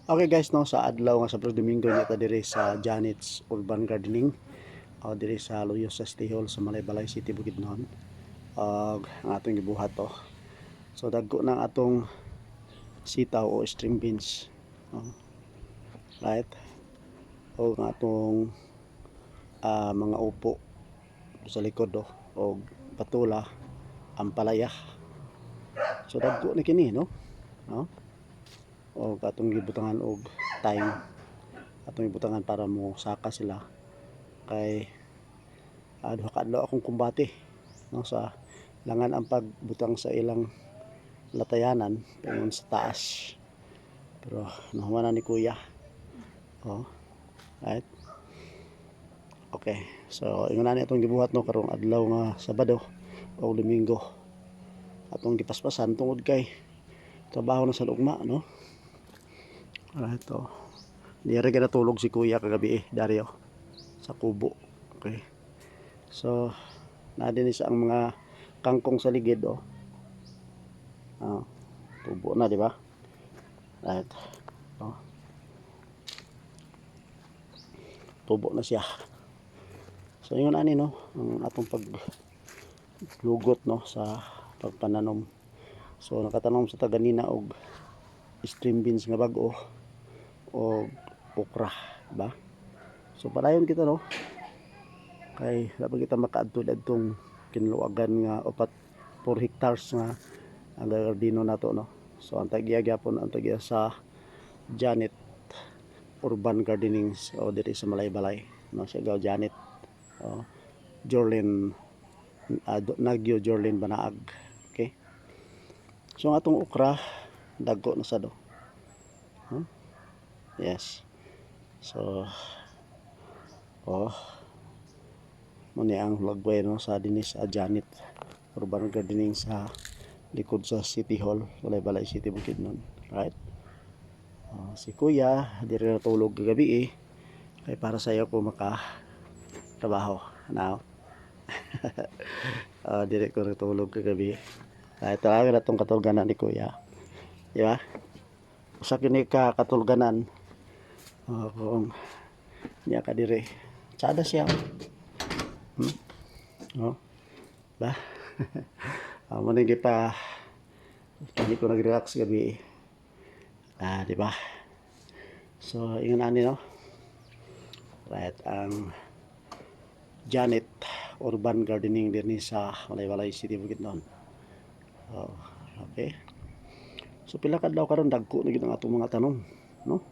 Okay guys, no, sa adlaw nga sa Domingo nita diri sa Janet's Urban Gardening o diri sa Luyos sa Stihol sa Malaybalay City, Bukidnon. Ang atong gibuhat to. So dagko ng atong sitaw o string beans. Oh, right? O ang atong mga upo sa likod o patula ang palaya. So dagko ni kini, no? No? O atong gibutangan og time, atong gibutangan para mo saka sila kay duha ka adlaw akong kumbate, no, sa langan ang pagbutang sa ilang latayanan paingon sa taas, pero nahuman na ni kuya. Oh, right? Okay, so ingon na itong gibuhat, no, karong adlaw nga Sabado o Domingo. Atong gipaspasan tungod kay trabaho na sa lugma, no? Alright, to. Diyari ka natulog si kuya kagabi Dario, sa kubo. Okay. So, nadin sa ang mga kangkong sa ligid, tubo na, di ba? Right. Oh, tubo na siya. So, yun ani, no, ang atong paglugot, no, sa pagpananom. So, nakatanom sa taganina og string beans nga bag-o o okra, ba? So, padayon kita, no, kay dapat kita makaadtod adtong kinluagan nga 4 hectares nga ang gardino nato, no. So ang tagya gyapon ang tagya sa Janet Urban Gardening o diri sa Malaybalay, no, siya gaw Janet Jorlin Nagyo Jorlin Banaag. Okay, so ang atong okra dagko na sa yes. So muni ang lagway, no, sa dinis sa Janet Urban Gardening sa likod sa City Hall, Malaybalay City, Bukidnon, right? Si kuya diri natulog kagabi kay para sa iyo ko maka trabaho now. Diri ko natulog kagabi kay talaga na tong katulganan ni kuya, di ba? Usa kini ka katulganan kung niya ka diri tsada siya, ba? Mo ni pa kani ko nag-relax gabi, di ba? So ingon ani, no, right, ang Janet Urban Gardening din sa Malaybalay City, Bukidnon. Okay, so pila kadlaw karon dagko na gid ang atong mga tanom, no?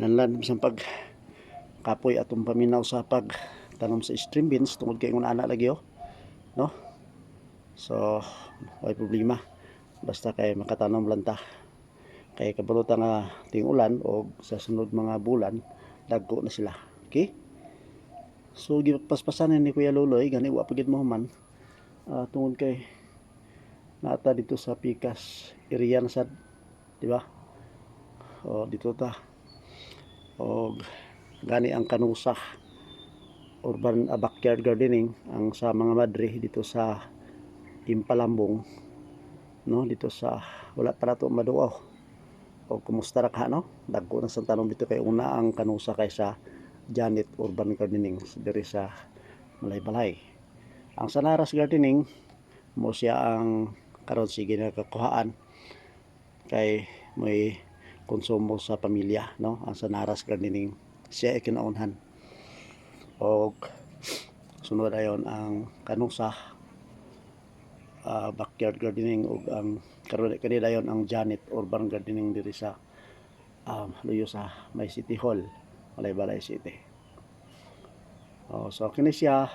Nanlan bisan pag kapoy atong paminaw sa pag tanom sa string beans tungod kay ingon ana lagi, no? So may problema basta kay makatanom lang ta, kay kabaluta nga ting-ulan o sa sunod mga bulan dagko na sila. Okay, so gipaspasan ni Kuya Loloy gani wa pagid mahuman tungod kay nata dito sa Pikas area na sad, di ba? Dito ta o gani ang kanusa urban backyard gardening ang sa mga madre dito sa Impalambong, no, dito sa wala para to maduaw o kumusta ra ka, no, dagko na sa tanong dito kay una ang kanusa kaysa Janet Urban Gardening diri sa Malaybalay. Ang Sanaras Gardening mo siya ang karon sige na kakuhaan kay may konsumo sa pamilya, no. Ang Sanaras Gardening siya ay kinaunhan o sunod ayon ang kanusa backyard gardening ug ang karon kanila yon ang Janet Urban Gardening diri sa luyo sa May City Hall, Malaybalay City. So kini siya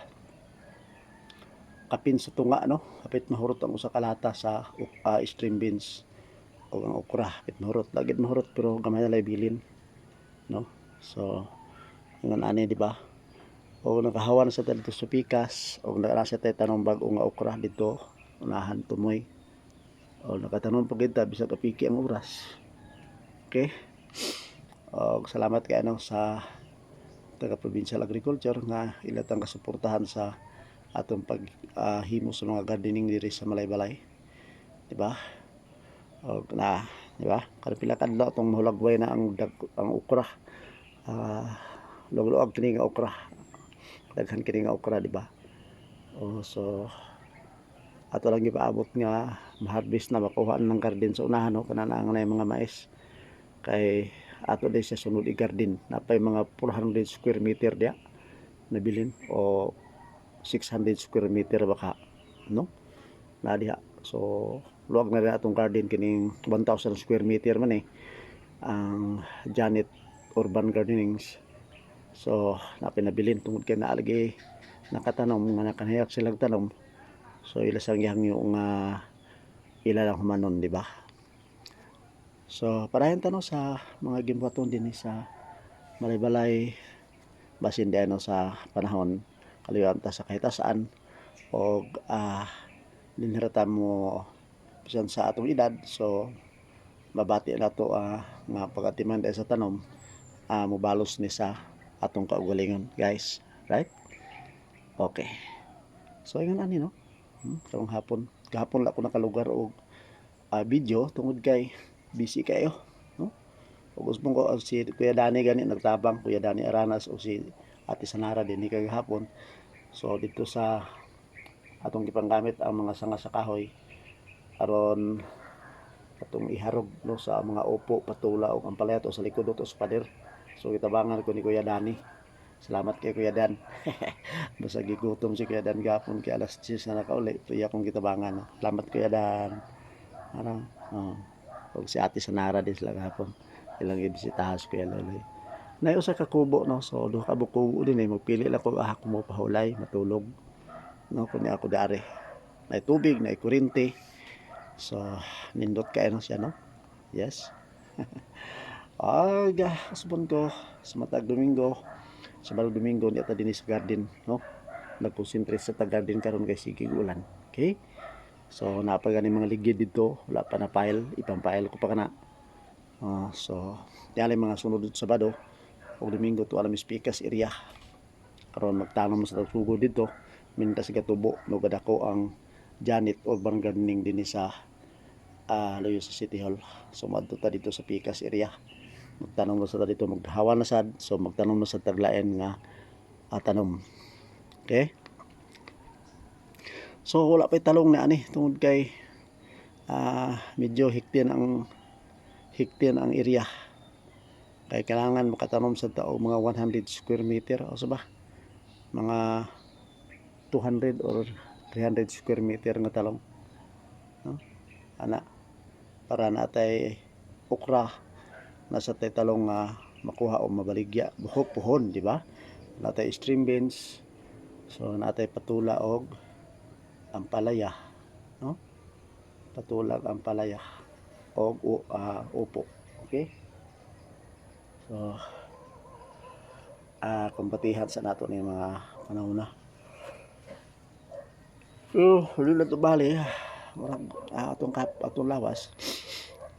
kapin sa tunga, no, kapit mahurot ang usa ka lata sa string beans o ang okra, kapit mahurot lagid mahurot pero gamay na bilin, no. So ingon ani, di ba, o nakahawan sa dito sa Pikas o nasa tayo tanong bag-o nga okra dito unahan tumoy o nakatanon po kita bisa kapiki ang oras. Okay, salamat kay sa taga Provincial Agriculture nga ilatang kasuportahan sa atong paghimo sa mga gardening diri sa Malaybalay, di ba? og na, di ba? Kada pila kadlaw tong mahulagway na ang okra. Lugluag kini nga okra. Daghan kini nga okra, di ba? So ato lang gipaabot nga ma-harvest na makuha ng garden sa unahan, no, kana na mga mais kay ato din sa sunod i-garden napay mga 400 square meter dia nabilin o 600 square meter baka, no, na diha. So luwag na rin atong garden kining 1,000 square meter man ang Janet Urban Gardenings. So napinabilin tungod kay naalagi nakatanom nga nakanayak silang tanom. So ilasang yang yung ila lang humanon, di ba? So parahin tanong sa mga gimbaton din sa Balay-Balay basin di ano sa panahon kaliwan ta sa kahit saan o linharatan mo bisan sa atong edad. So mabati na to nga pagatiman dahil sa tanom mobalos ni sa atong kaugalingon, guys, right? Okay, so ingon ani, no, karong gahapon la ko nakalugar og video tungod kay busy kayo, no. Ug usbon ko si Kuya Dani gani nagtabang, Kuya Dani Aranas o si Ate Sanara din ni kagahapon. So dito sa atong gipanggamit ang mga sanga sa kahoy aron atong iharog, no, sa mga upo, patula o ampalaya o sa likod o sa pader. So gitabangan ko ni Kuya Dani. Salamat kay Kuya Dan. Basta gigutom si Kuya Dan gapon kay alas 10 na nakauli. Tuya kong gitabangan. Salamat Kuya Dan. Ano? O si Ate Sanara din sila gapon. Ilang ibisitahan si Kuya Loloy. Nay usa ka kubo, no. So duha ka kubo din magpili lang ko mo pahulay, matulog. No, kunya ako dari. Nay tubig, nay kuryente. So nindot kay no siya, no. Yes. Kasbon ko sa matag Domingo. Sa balong Domingo niya ta din sa garden, no. Nagkonsentrate sa garden karon kay sige ulan. Okay? So napagani mga ligid dito, wala pa na pile, ipang-pile ko pa kana. So dali mga sunod sa Sabado o Domingo to alam speakers area. Karon magtanom sa sugod dito, minta sa gatubo no gadako ang Janet Urban Gardening din sa Loyo sa City Hall. So madto ta dito sa Picas area. Magtanong na sa dito, maghawa na sad. So magtanong na sa taglaen nga tanom. Okay? So wala pa talong na ani tungod kay medyo hiktin ang area. Kay kailangan makatanom sa tao mga 100 square meter o sa ba? Mga 200 or 300 square meter nga talong. No? Ana para natay okra nasa tay talong makuha o mabaligya buhok-puhon, di ba? Natay string beans, so natay patula og ampalaya, no? Patula og ampalaya og upo. Okay? So kumpatihan sa nato ni mga panahon na. So huli na to bali atong lawas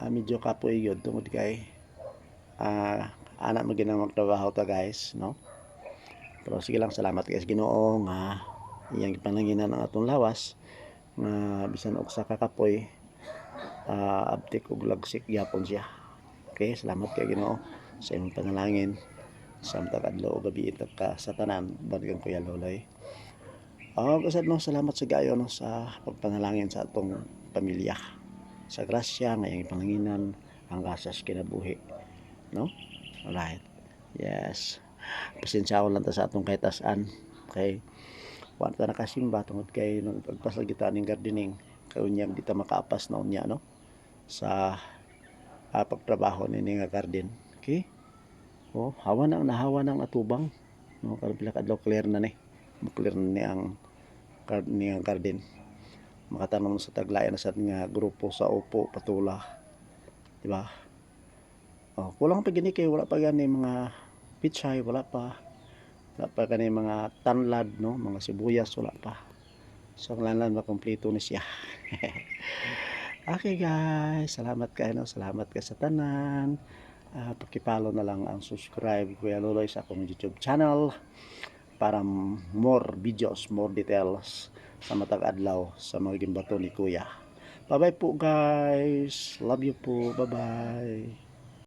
medyo kapoy yun tungod kay anak mo ginang magtrabaho ta, guys, no. Pero sige lang, salamat guys Ginoo nga iyang gipananginan ang atong lawas nga bisan og sa kakapoy abtik og lagsik gyapon siya. Okay, salamat kay Ginoo sa imong panalangin sa matag adlaw o gabi ka sa tanan bargang Kuya Loloy. Kasad, no, salamat sa gayo, no, sa pagpanalangin sa atong pamilya, sa grasya nga iyang gipananginan ang gasas kinabuhi, no. Alright, yes, pasensyaon lang ta sa atong kahitasan kay wa ta nakasimba tungod kay nung pagpasal kita ning gardening kay unyag di ta makaapas na unya, no, sa pagtrabaho nini nga garden. Okay, hawa nang atubang, no, karon pila ka adlaw clear na ni ang garden. Makatanong sa taglayan na sa nga grupo sa upo, patula, di ba? Kulang pa gini kay wala pa gani mga pichay, wala pa gani mga tanlad, no, mga sibuyas, wala pa. So kailangan makompleto na siya. Okay guys, salamat kayo, no? Salamat kayo sa tanan. Pakipalo na lang ang subscribe Kuya Loloy sa akong YouTube channel para more videos, more details sa matag adlaw sa mga gimbato ni Kuya. Bye bye po guys. Love you po. Bye bye.